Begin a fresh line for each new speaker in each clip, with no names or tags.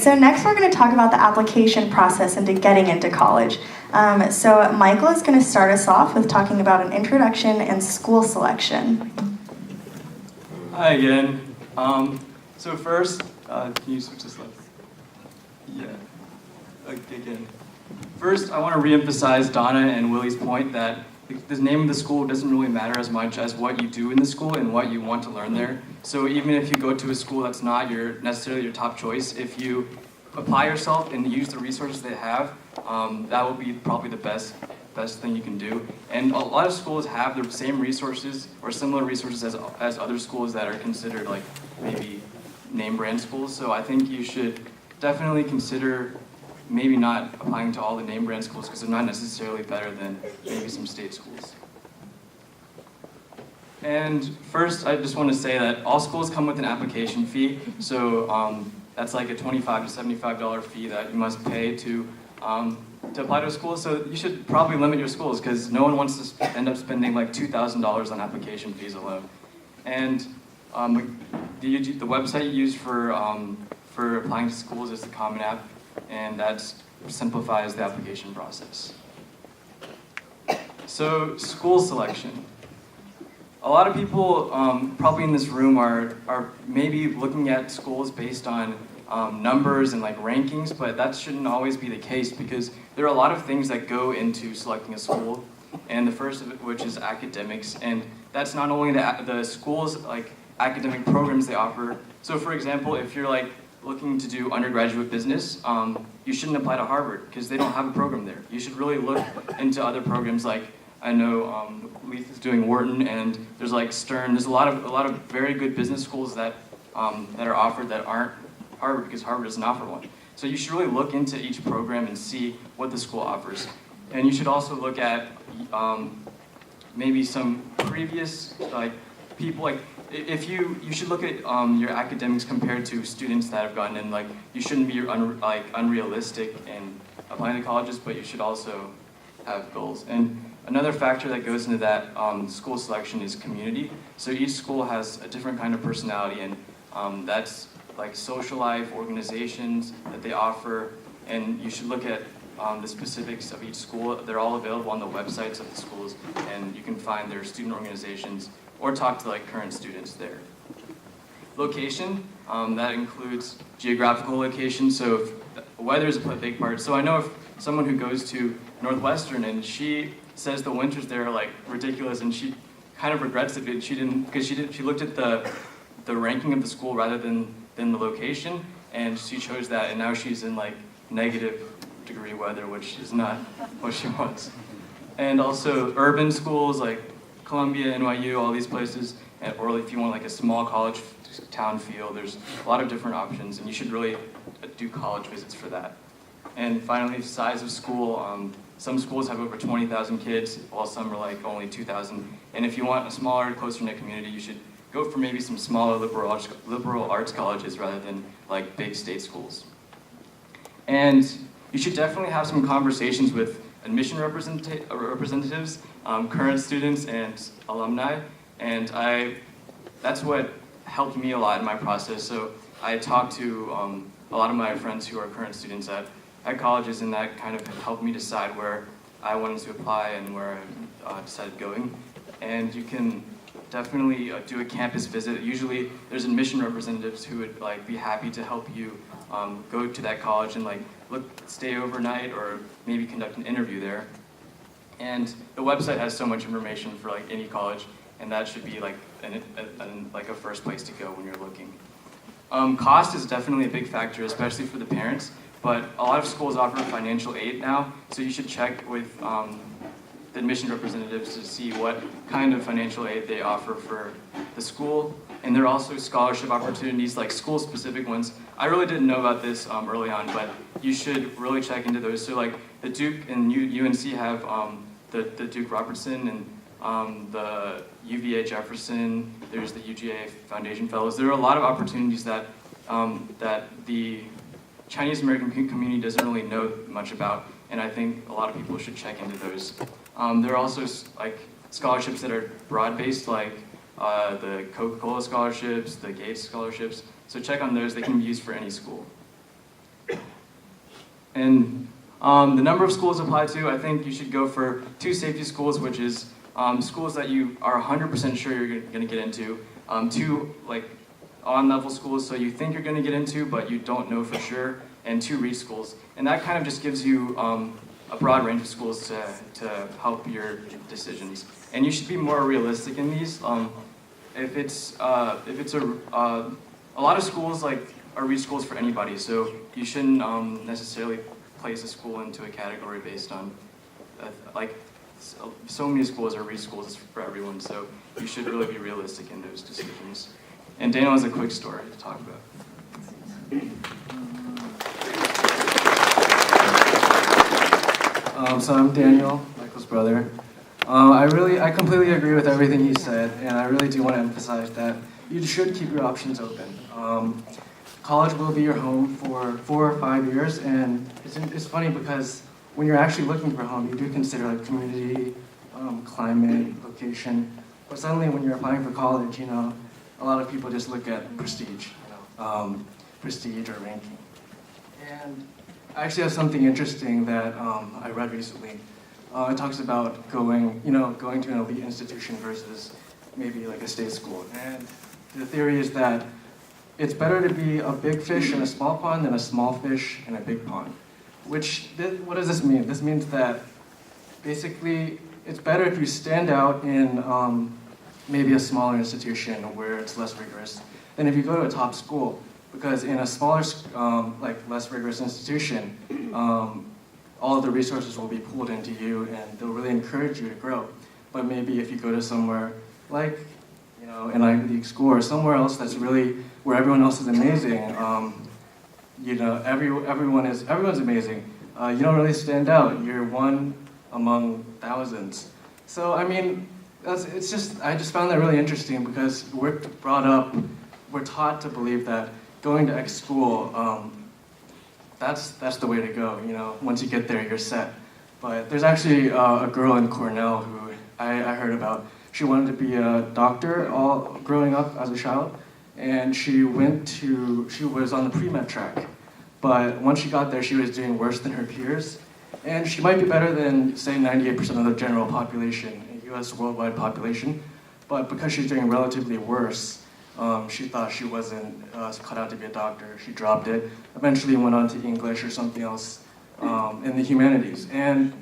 so next we're going to talk about the application process into getting into college. So Michael is going to start us off with talking about an introduction and school selection.
Hi again. So first, can you switch this left? Yeah. Again. First, I want to reemphasize Donna and Willie's point that the name of the school doesn't really matter as much as what you do in the school and what you want to learn there. So even if you go to a school that's not necessarily your top choice, if you apply yourself and use the resources they have, that will be probably the best thing you can do. And a lot of schools have the same resources or similar resources as other schools that are considered like maybe name brand schools. So I think you should definitely consider maybe not applying to all the name brand schools because they're not necessarily better than maybe some state schools. And first, I just want to say that all schools come with an application fee. So that's like a $25 to $75 fee that you must pay to apply to a school. So you should probably limit your schools because no one wants to end up spending like $2,000 on application fees alone. And the website you use for applying to schools is the Common App, and that simplifies the application process. So school selection. A lot of people probably in this room are maybe looking at schools based on numbers and like rankings, but that shouldn't always be the case because there are a lot of things that go into selecting a school, and the first of which is academics, and that's not only the school's like academic programs they offer. So for example, if you're like looking to do undergraduate business, you shouldn't apply to Harvard because they don't have a program there. You should really look into other programs like I know Leith is doing Wharton, and there's like Stern. There's a lot of very good business schools that are offered that aren't Harvard because Harvard doesn't offer one. So you should really look into each program and see what the school offers. And you should also look at maybe some previous like people like if you should look at your academics compared to students that have gotten in. Like you shouldn't be unrealistic in applying to colleges, but you should also have goals. And another factor that goes into that school selection is community. So each school has a different kind of personality, and that's like social life, organizations that they offer, and you should look at the specifics of each school. They're all available on the websites of the schools, and you can find their student organizations or talk to like current students there. Location, that includes geographical location, so weather is a big part. So I know if someone who goes to Northwestern and she says the winters there are like ridiculous, and she kind of regrets it because she looked at the ranking of the school rather than the location, and she chose that, and now she's in like -degree weather, which is not what she wants. And also urban schools like Columbia, NYU, all these places, or if you want like a small college town feel, there's a lot of different options, and you should really do college visits for that. And finally, size of school. Some schools have over 20,000 kids, while some are like only 2,000. And if you want a smaller, closer-knit community, you should go for maybe some smaller liberal arts colleges rather than like big state schools. And you should definitely have some conversations with admission representatives, current students, and alumni. And that's what helped me a lot in my process. So I talked to a lot of my friends who are current students at colleges, and that kind of helped me decide where I wanted to apply and where I decided going. And you can definitely do a campus visit. Usually there's admission representatives who would like be happy to help you go to that college and like stay overnight or maybe conduct an interview there. And the website has so much information for like any college, and that should be like a first place to go when you're looking. Cost is definitely a big factor, especially for the parents. But a lot of schools offer financial aid now, so you should check with the admission representatives to see what kind of financial aid they offer for the school. And there are also scholarship opportunities, like school-specific ones. I really didn't know about this early on, but you should really check into those. So like the Duke and UNC have the Duke Robertson and the UVA Jefferson. There's the UGA Foundation Fellows. There are a lot of opportunities that the Chinese American community doesn't really know much about, and I think a lot of people should check into those. There are also like scholarships that are broad-based, like the Coca-Cola scholarships, the Gates scholarships. So check on those; they can be used for any school. And the number of schools applied to, I think you should go for 2 safety schools, which is schools that you are 100% sure you're going to get into. 2 like on-level schools, so you think you're going to get into, but you don't know for sure, and 2 reach schools. And that kind of just gives you a broad range of schools to help your decisions. And you should be more realistic in these. If it's a lot of schools are reach schools for anybody, so you shouldn't necessarily place a school into a category based on so many schools are reach schools for everyone. So you should really be realistic in those decisions. And Daniel has a quick story to talk about. So I'm Daniel, Michael's brother. I completely agree with everything he said, and I really do want to emphasize that you should keep your options open. College will be your home for 4 or 5 years, and it's funny because when you're actually looking for a home, you do consider like community, climate, location. But suddenly, when you're applying for college, a lot of people just look at prestige, prestige or ranking. And I actually have something interesting that I read recently. It talks about going to an elite institution versus maybe like a state school. And the theory is that it's better to be a big fish in a small pond than a small fish in a big pond. What does this mean? This means that basically it's better if you stand out in maybe a smaller institution where it's less rigorous than if you go to a top school. Because in a smaller, less rigorous institution, all of the resources will be pulled into you and they'll really encourage you to grow. But maybe if you go to somewhere like, an Ivy League school or somewhere else that's really where everyone else is amazing, everyone's amazing. You don't really stand out. You're one among thousands. So I mean, I just found that really interesting because we're taught to believe that going to X school, that's the way to go. Once you get there, you're set. But there's actually a girl in Cornell who I heard about. She wanted to be a doctor all growing up as a child, and she was on the pre-med track. But once she got there, she was doing worse than her peers. And she might be better than, say, 98% of the general population, US worldwide population. But because she's doing relatively worse, she thought she wasn't cut out to be a doctor. She dropped it, eventually went on to English or something else in the humanities. And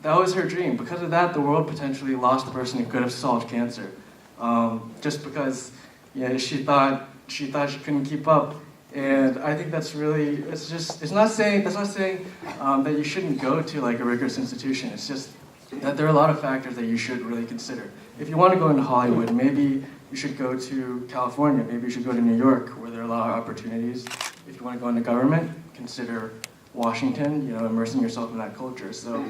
that was her dream. Because of that, the world potentially lost a person who could have solved cancer. Just because she thought she couldn't keep up. And I think that's really, that's not saying that you shouldn't go to like a rigorous institution. It's just that there are a lot of factors that you should really consider. If you want to go into Hollywood, maybe you should go to California. Maybe you should go to New York, where there are a lot of opportunities. If you want to go into government, consider Washington, immersing yourself in that culture. So,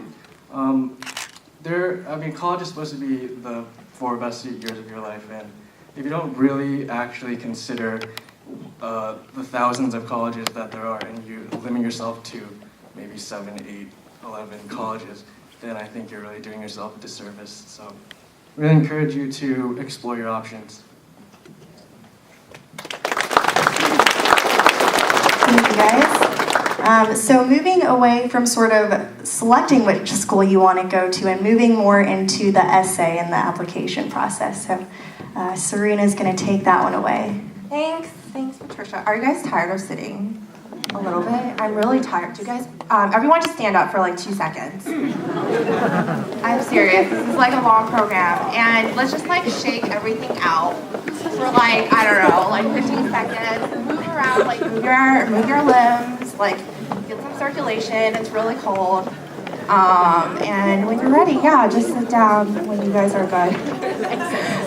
college is supposed to be the 4 best years of your life, and if you don't really actually consider the thousands of colleges that there are, and you limit yourself to maybe 7, 8, 11 colleges, then I think you're really doing yourself a disservice. So I really encourage you to explore your options.
Thank you, guys. So moving away from sort of selecting which school you want to go to and moving more into the essay and the application process. So Serena's going to take that one away.
Thanks, Patricia. Are you guys tired of sitting a little bit? I'm really tired. Do you guys, everyone just stand up for like 2 seconds. I'm serious. This is like a long program. And let's just like shake everything out for like, I don't know, like 15 seconds. Move around, like move your limbs, like get some circulation. It's really cold. And when you're ready, just sit down when you guys are good.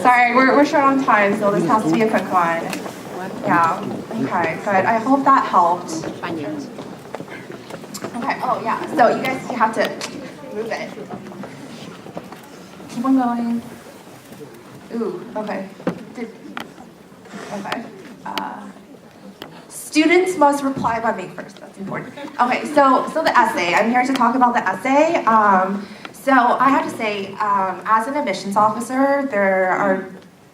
Sorry, we're short on time, so this has to be a quick one. Yeah, okay, good. I hope that helped. Okay, so you guys, you have to move it. Keep on going. Ooh, okay. Okay. Students must reply by May 1st, that's important. Okay, so the essay, I'm here to talk about the essay. So I have to say, as an admissions officer, they're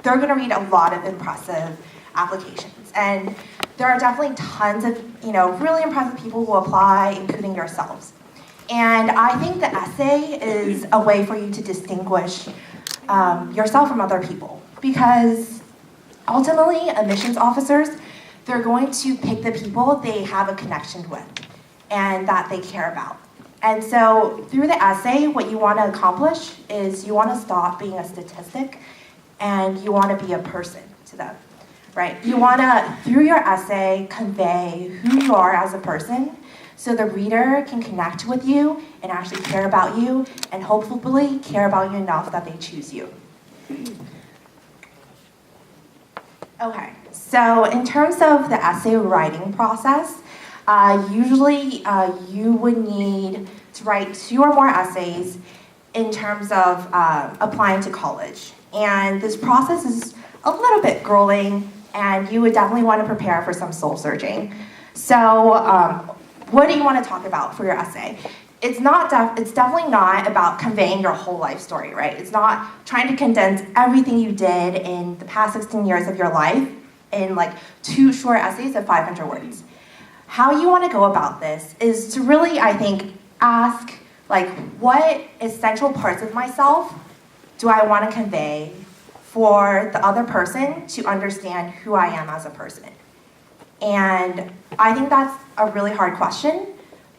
gonna read a lot of impressive applications. And there are definitely tons of, really impressive people who apply, including yourselves. And I think the essay is a way for you to distinguish yourself from other people. Because ultimately, admissions officers, they're going to pick the people they have a connection with and that they care about. And so through the essay, what you want to accomplish is you want to stop being a statistic and you want to be a person to them, right? You want to, through your essay, convey who you are as a person so the reader can connect with you and actually care about you and hopefully care about you enough that they choose you. Okay, so in terms of the essay writing process, usually you would need to write 2 or more essays in terms of applying to college. And this process is a little bit grueling, and you would definitely want to prepare for some soul searching. So what do you want to talk about for your essay? It's definitely not about conveying your whole life story, right? It's not trying to condense everything you did in the past 16 years of your life in like 2 short essays of 500 words. How you want to go about this is to really, I think, ask, like, what essential parts of myself do I want to convey for the other person to understand who I am as a person? And I think that's a really hard question,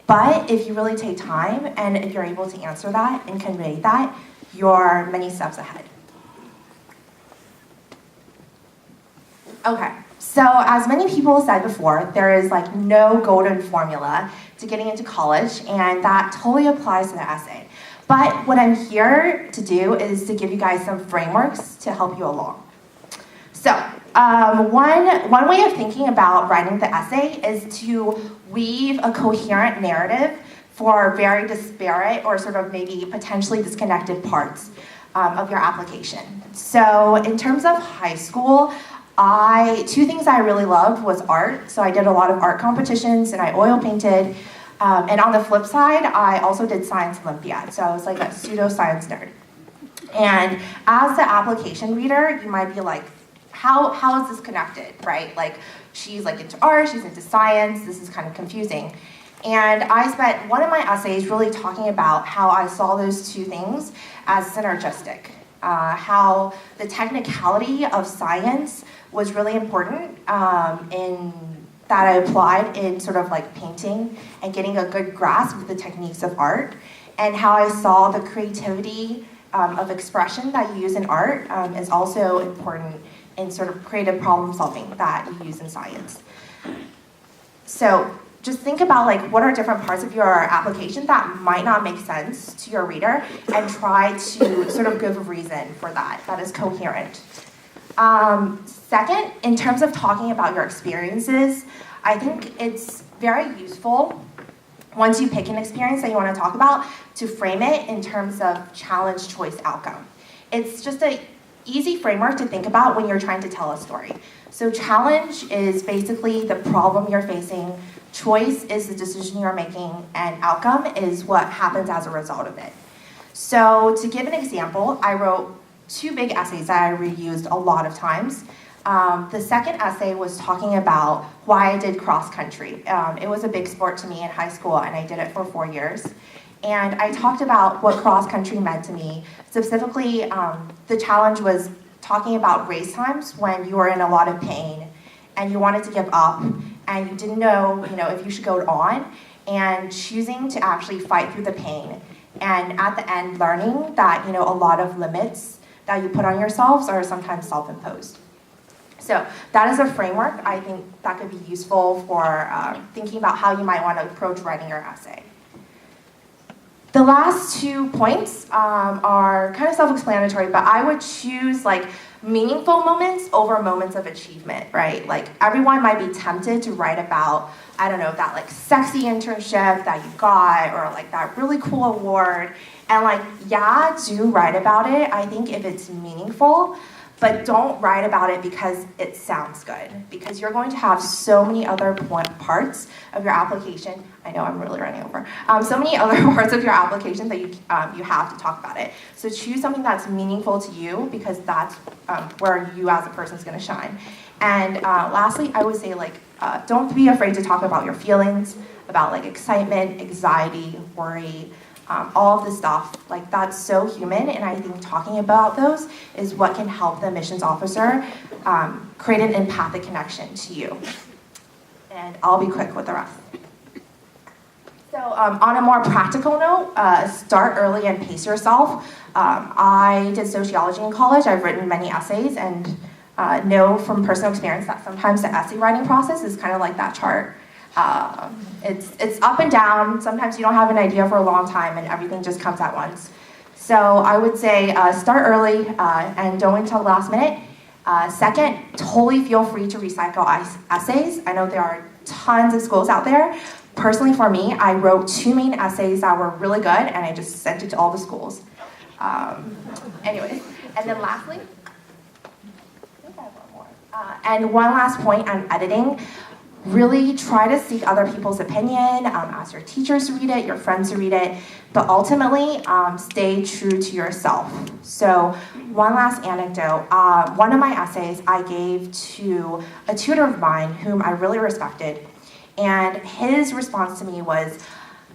but if you really take time and if you're able to answer that and convey that, you're many steps ahead. Okay, so as many people said before, there is like no golden formula to getting into college, and that totally applies to the essay. But what I'm here to do is to give you guys some frameworks to help you along. So one way of thinking about writing the essay is to weave a coherent narrative for very disparate or sort of maybe potentially disconnected parts of your application. So in terms of high school, 2 things I really loved was art. So I did a lot of art competitions and I oil painted. And on the flip side, I also did science Olympiad. So I was like a pseudo-science nerd. And as the application reader, you might be like, how is this connected, right? Like, she's like into art, she's into science, this is kind of confusing. And I spent one of my essays really talking about how I saw those 2 things as synergistic. How the technicality of science was really important in that I applied in sort of like painting and getting a good grasp of the techniques of art, and how I saw the creativity of expression that you use in art is also important in sort of creative problem solving that you use in science. So just think about like what are different parts of your application that might not make sense to your reader, and try to sort of give a reason for that is coherent. Second, in terms of talking about your experiences, I think it's very useful once you pick an experience that you want to talk about to frame it in terms of challenge, choice, outcome. It's just an easy framework to think about when you're trying to tell a story. So challenge is basically the problem you're facing, choice is the decision you're making, and outcome is what happens as a result of it. So to give an example, I wrote 2 big essays that I reused a lot of times. The second essay was talking about why I did cross country. It was a big sport to me in high school, and I did it for 4 years. And I talked about what cross country meant to me. Specifically, the challenge was talking about race times when you were in a lot of pain and you wanted to give up and you didn't know, if you should go on, and choosing to actually fight through the pain. And at the end, learning that, a lot of limits that you put on yourselves are sometimes self-imposed. So that is a framework I think that could be useful for thinking about how you might want to approach writing your essay. The last 2 points are kind of self-explanatory, but I would choose like meaningful moments over moments of achievement, right? Like everyone might be tempted to write about, I don't know, that like sexy internship that you got, or like that really cool award. And like, yeah, do write about it, I think, if it's meaningful, but don't write about it because it sounds good, because you're going to have so many other parts of your application. I know I'm really running over. So many other parts of your application that you have to talk about it. So choose something that's meaningful to you, because that's where you as a person is going to shine. And lastly, I would say don't be afraid to talk about your feelings, about excitement, anxiety, worry, all of this stuff. That's so human, and I think talking about those is what can help the admissions officer create an empathic connection to you. And I'll be quick with the rest. So on a more practical note, start early and pace yourself. I did sociology in college. I've written many essays and know from personal experience that sometimes the essay writing process is kind of like that chart. It's up and down. Sometimes you don't have an idea for a long time and everything just comes at once. So I would say start early and don't wait until the last minute. Second, totally feel free to recycle essays. I know there are tons of schools out there. Personally, for me, I wrote 2 main essays that were really good, and I just sent it to all the schools. Anyways, and then lastly, I think I have one more. And one last point on editing. Really try to seek other people's opinion, ask your teachers to read it, your friends to read it, but ultimately stay true to yourself. So one last anecdote, one of my essays I gave to a tutor of mine whom I really respected, and his response to me was,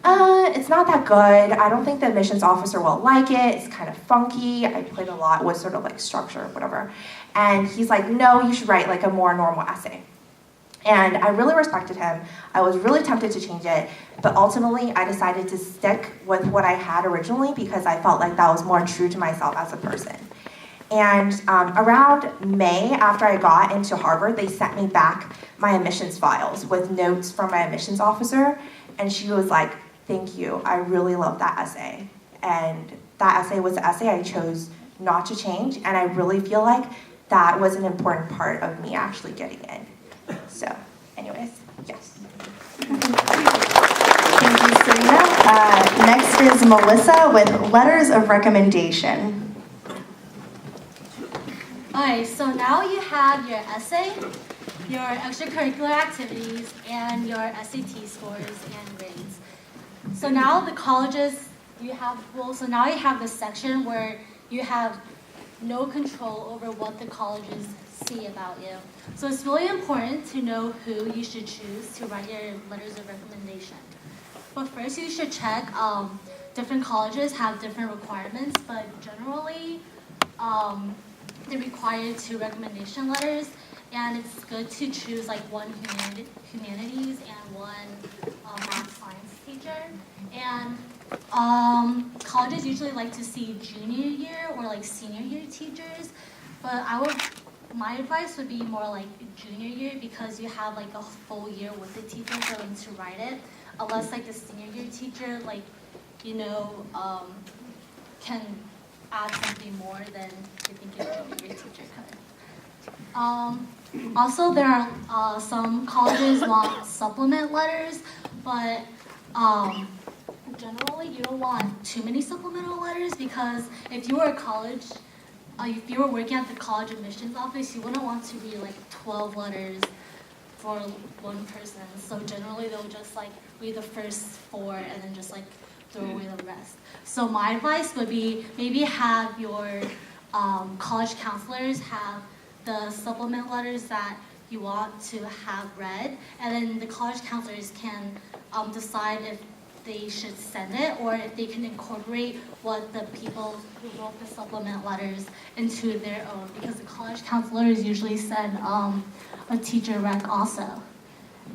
it's not that good, I don't think the admissions officer will like it, it's kind of funky, I played a lot with sort of structure, whatever. And he's like, no, you should write a more normal essay. And I really respected him. I was really tempted to change it, but ultimately I decided to stick with what I had originally because I felt like that was more true to myself as a person. And around May, after I got into Harvard, they sent me back my admissions files with notes from my admissions officer, and she was like, thank you, I really love that essay. And that essay was the essay I chose not to change, and I really feel like that was an important part of me actually getting in. So, anyways, yes.
Thank you, Serena. Next is Melissa with letters of recommendation.
Alright, so now you have your essay, your extracurricular activities, and your SAT scores and grades. So now the colleges, so now you have this section where you have no control over what the colleges see about you. So it's really important to know who you should choose to write your letters of recommendation. But first you should check, different colleges have different requirements, but generally they require 2 recommendation letters, and it's good to choose one humanities and one math science teacher. And colleges usually like to see junior year or senior year teachers, but my advice would be more junior year because you have a full year with the teacher for them to write it, unless the senior year teacher can add something more than you think your junior year teacher could. Also, there are some colleges want supplement letters, but generally you don't want too many supplemental letters because if you were if you were working at the college admissions office, you wouldn't want to read 12 letters for one person. So generally they'll just read the first 4 and then just throw away the rest. So my advice would be maybe have your college counselors have the supplement letters that you want to have read, and then the college counselors can decide if they should send it or if they can incorporate what the people who wrote the supplement letters into their own, because the college counselors usually send a teacher rec also.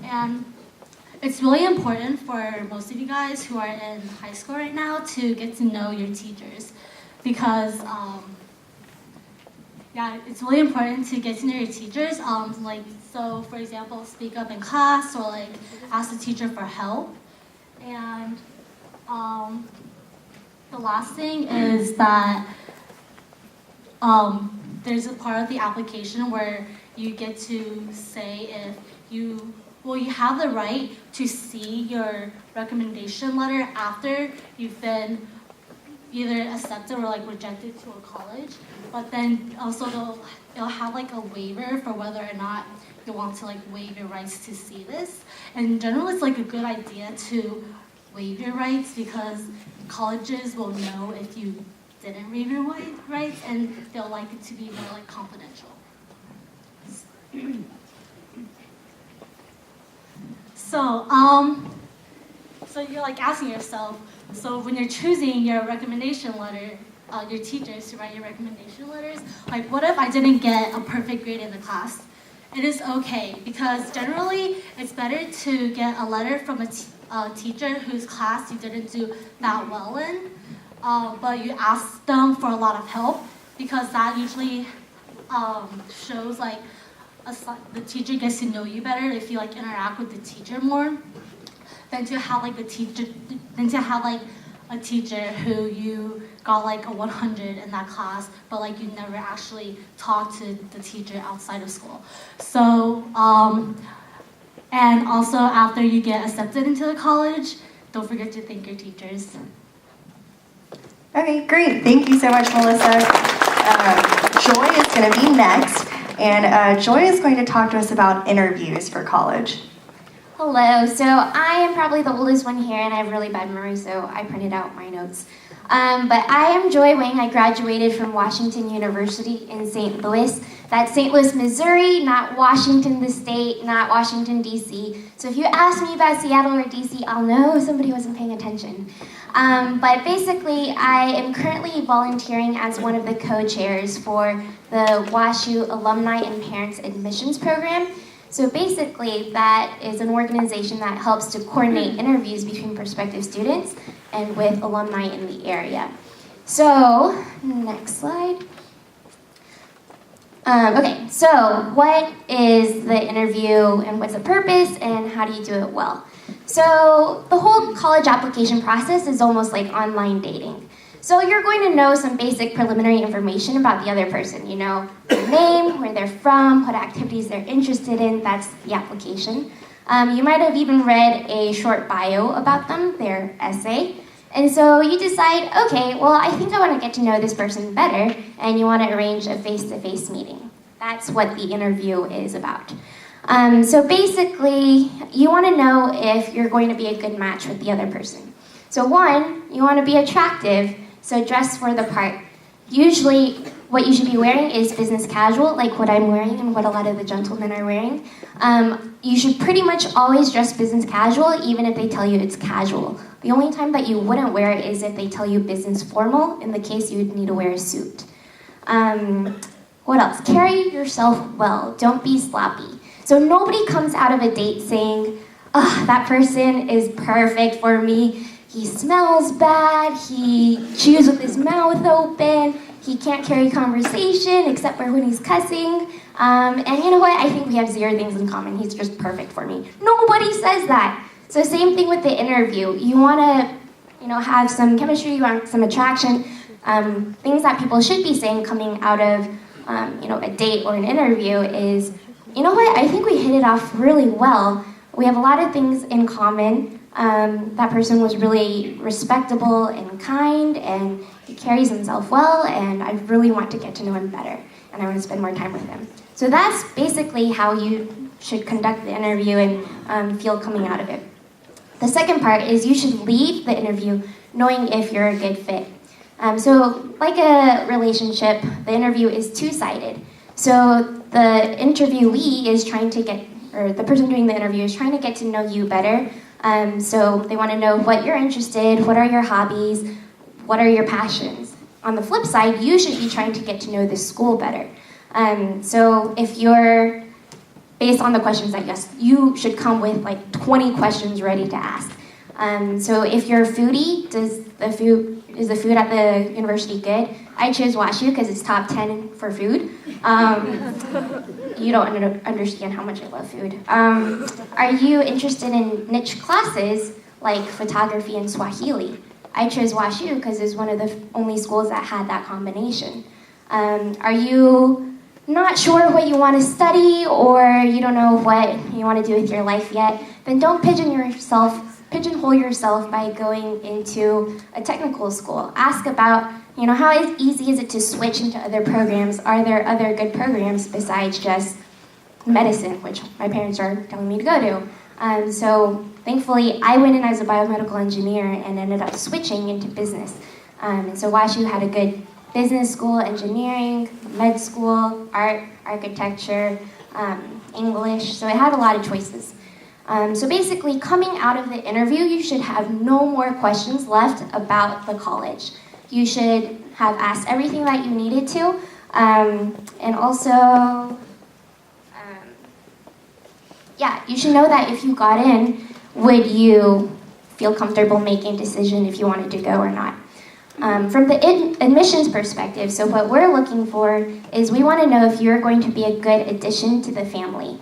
And it's really important for most of you guys who are in high school right now to get to know your teachers, because it's really important to get to know your teachers. So for example, speak up in class or ask the teacher for help. And the last thing is that there's a part of the application where you get to say if you have the right to see your recommendation letter after you've been either accepted or rejected to a college, but then also it'll have a waiver for whether or not you want to waive your rights to see this. And in general, it's a good idea to waive your rights because colleges will know if you didn't waive your rights, and they'll like it to be more confidential. So, so you're like asking yourself, so when you're choosing your recommendation letter, your teachers to write your recommendation letters, like what if I didn't get a perfect grade in the class? It is okay, because generally it's better to get a letter from a teacher whose class you didn't do that well in, but you ask them for a lot of help, because that usually shows like the teacher gets to know you better if you like interact with the teacher more than to have like a teacher who you got like a 100 in that class, but like you never actually talked to the teacher outside of school. So, and also after you get accepted into the college, don't forget to thank your teachers.
Okay, great. Thank you so much, Melissa. Joy is going to be next, and Joy is going to talk to us about interviews for college.
Hello, so I am probably the oldest one here and I have really bad memory, so I printed out my notes. But I am Joy Wing. I graduated from Washington University in St. Louis. That's St. Louis, Missouri, not Washington the state, not Washington, D.C. So if you ask me about Seattle or D.C., I'll know somebody wasn't paying attention. But basically, I am currently volunteering as one of the co-chairs for the WashU Alumni and Parents Admissions Program. So basically, that is an organization that helps to coordinate interviews between prospective students and with alumni in the area. So, next slide. Okay, so what is the interview and what's the purpose and how do you do it well? So the whole college application process is almost like online dating. So you're going to know some basic preliminary information about the other person. You know their name, where they're from, what activities they're interested in. That's the application. You might have even read a short bio about them, their essay. And so you decide, okay, well, I think I want to get to know this person better, and you want to arrange a face-to-face meeting. That's what the interview is about. So basically, you want to know if you're going to be a good match with the other person. So one, you want to be attractive, so dress for the part. Usually, what you should be wearing is business casual, like what I'm wearing and what a lot of the gentlemen are wearing. You should pretty much always dress business casual, even if they tell you it's casual. The only time that you wouldn't wear it is if they tell you business formal, in the case you would need to wear a suit. What else? Carry yourself well. Don't be sloppy. So nobody comes out of a date saying, oh, that person is perfect for me. He smells bad, he chews with his mouth open, he can't carry conversation except for when he's cussing. And you know what? I think we have zero things in common. He's just perfect for me. Nobody says that. So same thing with the interview. You want to, have some chemistry, you want some attraction. Things that people should be saying coming out of, a date or an interview is, you know what? I think we hit it off really well. We have a lot of things in common. That person was really respectable and kind, and he carries himself well, and I really want to get to know him better, and I want to spend more time with him. So that's basically how you should conduct the interview and feel coming out of it. The second part is you should leave the interview knowing if you're a good fit. So like a relationship, the interview is two-sided. So the interviewee is trying to the person doing the interview is trying to get to know you better. So they want to know what you're interested, what are your hobbies, what are your passions. On the flip side, you should be trying to get to know the school better. So if you're, based on the questions, I guess, you should come with like 20 questions ready to ask. So if you're a foodie, is the food at the university good? I chose WashU because it's top 10 for food. You don't understand how much I love food. Are you interested in niche classes like photography and Swahili? I chose WashU because it's one of the only schools that had that combination. Are you not sure what you want to study, or you don't know what you want to do with your life yet? Then don't pigeonhole yourself by going into a technical school. Ask about, how easy is it to switch into other programs? Are there other good programs besides just medicine, which my parents are telling me to go to? So thankfully, I went in as a biomedical engineer and ended up switching into business. And so WashU had a good business school, engineering, med school, art, architecture, English, so it had a lot of choices. So basically, coming out of the interview, you should have no more questions left about the college. You should have asked everything that you needed to, and also, yeah, you should know that if you got in, would you feel comfortable making a decision if you wanted to go or not. From the admissions perspective, so what we're looking for is we want to know if you're going to be a good addition to the family.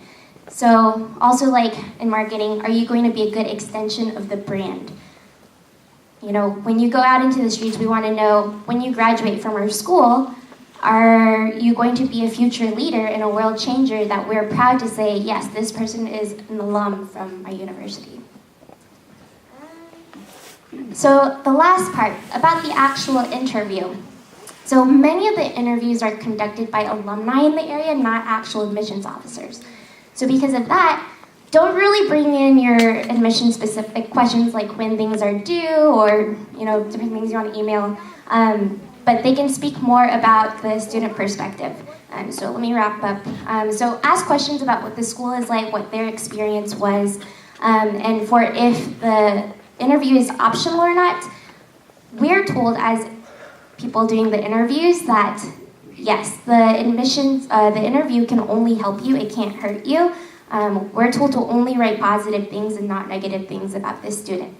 So also like in marketing, are you going to be a good extension of the brand? You know, when you go out into the streets, we want to know when you graduate from our school, are you going to be a future leader and a world changer that we're proud to say, yes, this person is an alum from our university. So the last part, about the actual interview. So many of the interviews are conducted by alumni in the area, not actual admissions officers. So because of that, don't really bring in your admission-specific questions like when things are due or different things you want to email. But they can speak more about the student perspective. So let me wrap up. So ask questions about what the school is like, what their experience was, and for if the interview is optional or not. We're told as people doing the interviews that yes, the interview can only help you, it can't hurt you. We're told to only write positive things and not negative things about this student.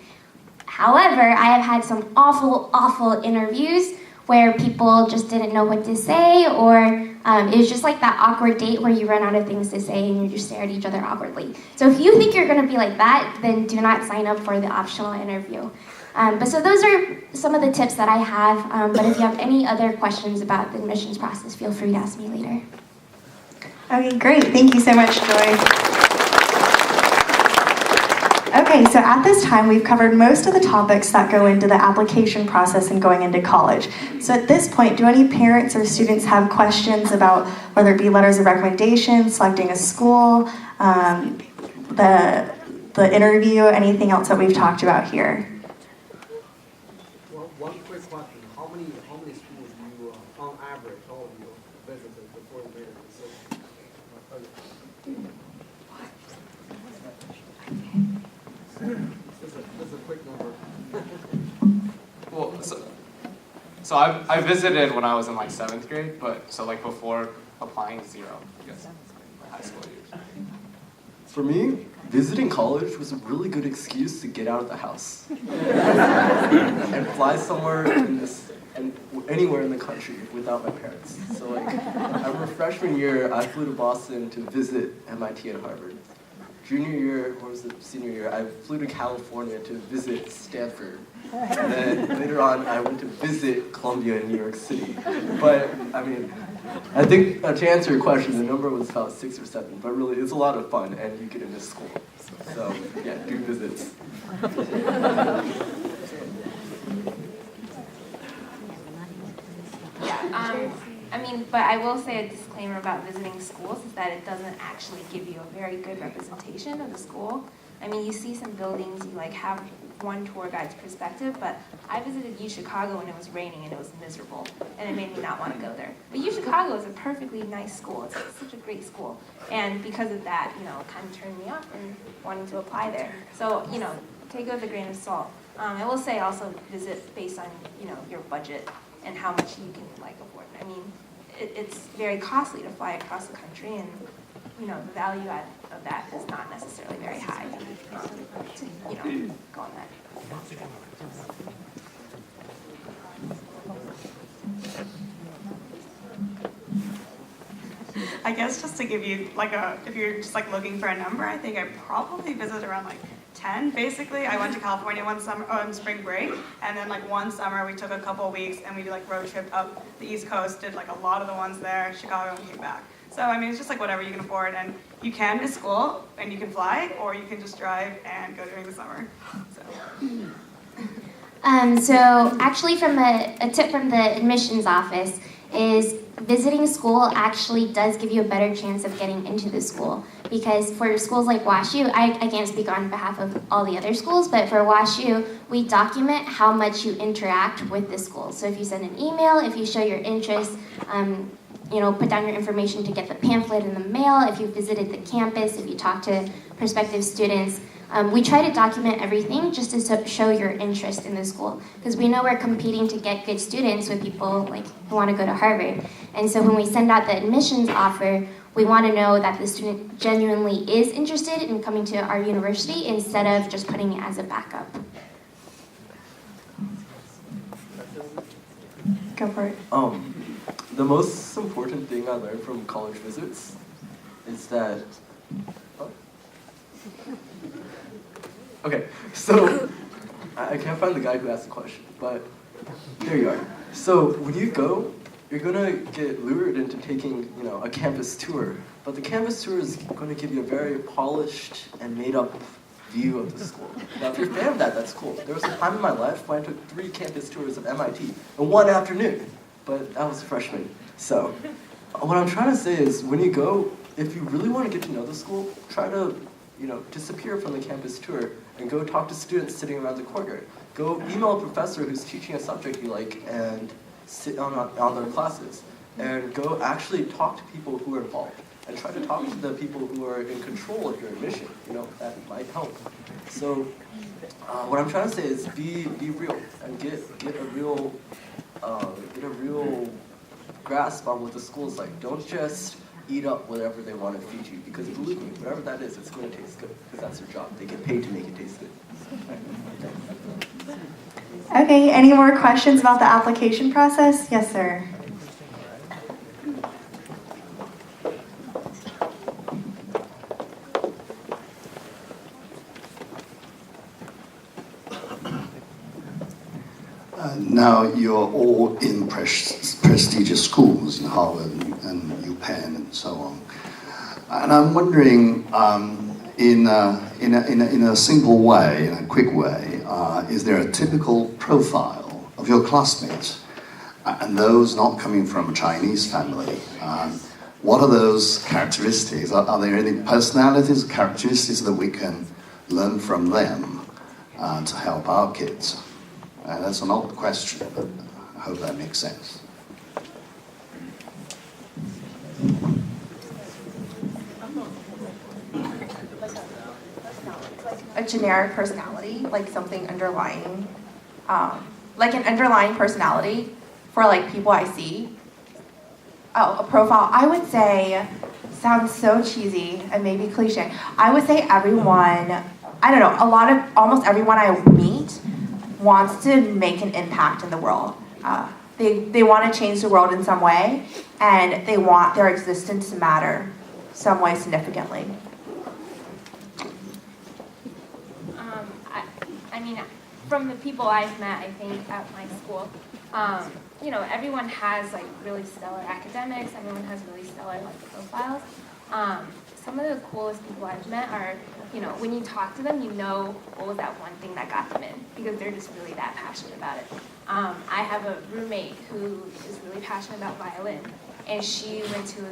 However, I have had some awful, awful interviews where people just didn't know what to say, or it was just like that awkward date where you run out of things to say and you just stare at each other awkwardly. So if you think you're going to be like that, then do not sign up for the optional interview. But so those are some of the tips that I have, but if you have any other questions about the admissions process, feel free to ask me later.
Okay, great. Thank you so much, Joy. Okay, so at this time, we've covered most of the topics that go into the application process and going into college. So at this point, do any parents or students have questions about whether it be letters of recommendation, selecting a school, the interview, anything else that we've talked about here?
Well, one quick question. How many schools do you, on average, all of you visited before you made a decision? This is a quick number.
Well, so I visited when I was in like 7th grade, but so like before applying 0, I guess, my high school years.
For me, visiting college was a really good excuse to get out of the house and fly somewhere anywhere in the country without my parents. So like, my freshman year, I flew to Boston to visit MIT and Harvard. Junior year, or was it senior year, I flew to California to visit Stanford. And then later on, I went to visit Columbia in New York City. But, I mean, I think to answer your question, the number was about 6 or 7. But really, it's a lot of fun, and you get into school. So, yeah, do visits.
Yeah, but I will say a disclaimer about visiting schools is that it doesn't actually give you a very good representation of the school. I mean, you see some buildings, you like have one tour guide's perspective, but I visited U Chicago when it was raining and it was miserable, and it made me not want to go there. But U Chicago is a perfectly nice school. It's such a great school, and because of that, it kind of turned me off and wanting to apply there. So, take it with a grain of salt. I will say also visit based on your budget and how much you can afford. I mean, it's very costly to fly across the country, and the value add of that is not necessarily very high. To go on that.
I guess just to give you if you're just looking for a number, I think I probably visited around 10. Basically, I went to California one summer on spring break, and then one summer we took a couple of weeks and we did road trip up the East Coast, did a lot of the ones there, Chicago, and came back. So I mean, it's just whatever you can afford, and you can miss school and you can fly, or you can just drive and go during the summer.
So actually, from a tip from the admissions office is visiting school actually does give you a better chance of getting into the school, because for schools like WashU, I can't speak on behalf of all the other schools, but for WashU, we document how much you interact with the school. So if you send an email, if you show your interest, put down your information to get the pamphlet in the mail, if you visited the campus, if you talked to prospective students. We try to document everything just to show your interest in the school, because we know we're competing to get good students with people who want to go to Harvard. And so when we send out the admissions offer, we want to know that the student genuinely is interested in coming to our university instead of just putting it as a backup.
Go for it.
The most important thing I learned from college visits is that. Okay, so I can't find the guy who asked the question, but there you are. So when you go, you're gonna get lured into taking, a campus tour. But the campus tour is gonna give you a very polished and made-up view of the school. Now, if you're a fan of that, that's cool. There was a time in my life when I took 3 campus tours of MIT in one afternoon, but I was a freshman. So what I'm trying to say is, when you go, if you really want to get to know the school, try to, disappear from the campus tour and go talk to students sitting around the courtyard. Go email a professor who's teaching a subject you like and sit on their classes. And go actually talk to people who are involved. And try to talk to the people who are in control of your admission. That might help. So what I'm trying to say is be real and get a real grasp on what the school is like. Don't just eat up whatever they want to feed you, because believe me, whatever that is, it's going to taste good, because that's their job. They get paid to make it taste good.
Okay, any more questions about the application process? Yes, sir.
Now you're all in prestigious schools, in Harvard and UPenn and so on. And I'm wondering, in a simple way, in a quick way, is there a typical profile of your classmates? And those not coming from a Chinese family, what are those characteristics? Are there any personalities, characteristics that we can learn from them to help our kids? That's an odd question, but I hope that makes sense.
A generic personality, like something underlying, like an underlying personality for people I see. Oh, a profile. I would say, sounds so cheesy and maybe cliche. I would say everyone, I don't know, almost everyone I meet wants to make an impact in the world. They want to change the world in some way, and they want their existence to matter some way significantly.
I mean, from the people I've met, I think, at my school, everyone has really stellar academics, everyone has really stellar profiles. Some of the coolest people I've met are, when you talk to them, what was that one thing that got them in, because they're just really that passionate about it. I have a roommate who is really passionate about violin, and she went to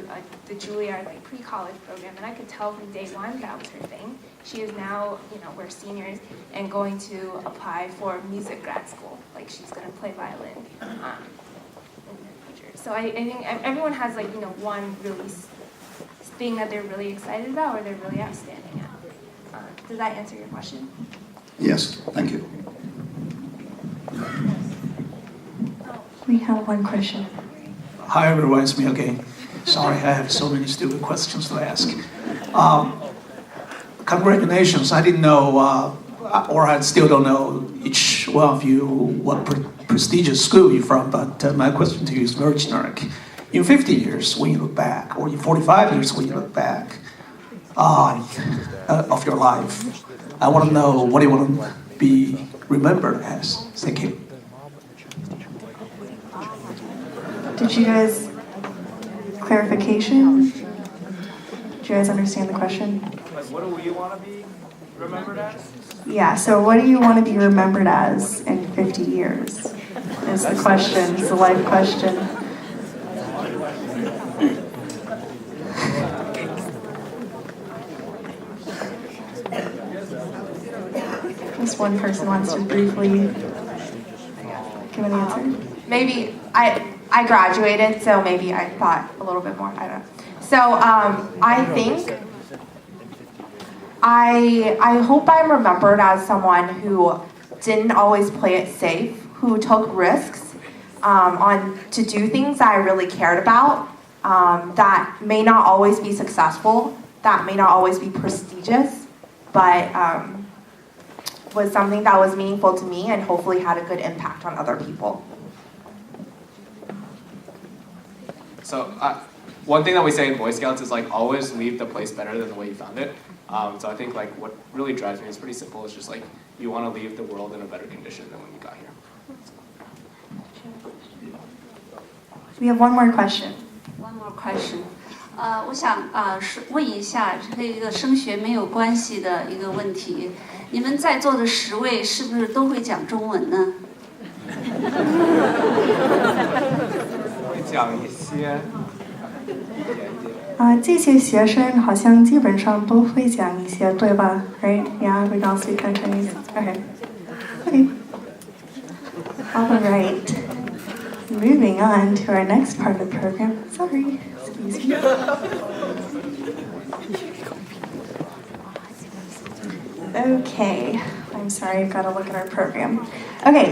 the Juilliard pre-college program, and I could tell from day one that was her thing. She is now, we're seniors, and going to apply for music grad school. She's going to play violin in her future. So I think everyone has one really thing that they're really excited about or they're really outstanding at. Does that answer your question?
Yes, thank you.
We have one question.
Hi everyone, it's me again. Sorry, I have so many stupid questions to ask. Congratulations, I didn't know, or I still don't know each one of you what prestigious school you're from, but my question to you is very generic. In 50 years, when you look back, or in 45 years when you look back of your life, I want to know what you want to be remembered as. Thank you.
Did you guys, clarification? Did you guys understand the question?
What do we want to be remembered as?
Yeah, so what do you want to be remembered as in 50 years? Is the question, it's the life question. Just one person wants to briefly give an answer.
Maybe I graduated, so maybe I thought a little bit more. I don't know. So I think I hope I'm remembered as someone who didn't always play it safe, who took risks to do things that I really cared about, that may not always be successful, that may not always be prestigious, but was something that was meaningful to me and hopefully had a good impact on other people.
So one thing that we say in Boy Scouts is like always leave the place better than the way you found it. So I think like what really drives me is pretty simple. It's just like you want to leave the world in a better condition than when you got here.
We have one more question.
One more question. 我想问一下这一个升学没有关系的一个问题，你们在座的10位是不是都会讲中文呢？
会讲一些。
这些学生好像基本上都会讲一些，对吧 ？Right? Yeah, we don't speak Chinese. Okay. Okay. All right. Moving on to our next part of the program. Sorry. Excuse me. Okay. I'm sorry. I've got to look at our program. Okay.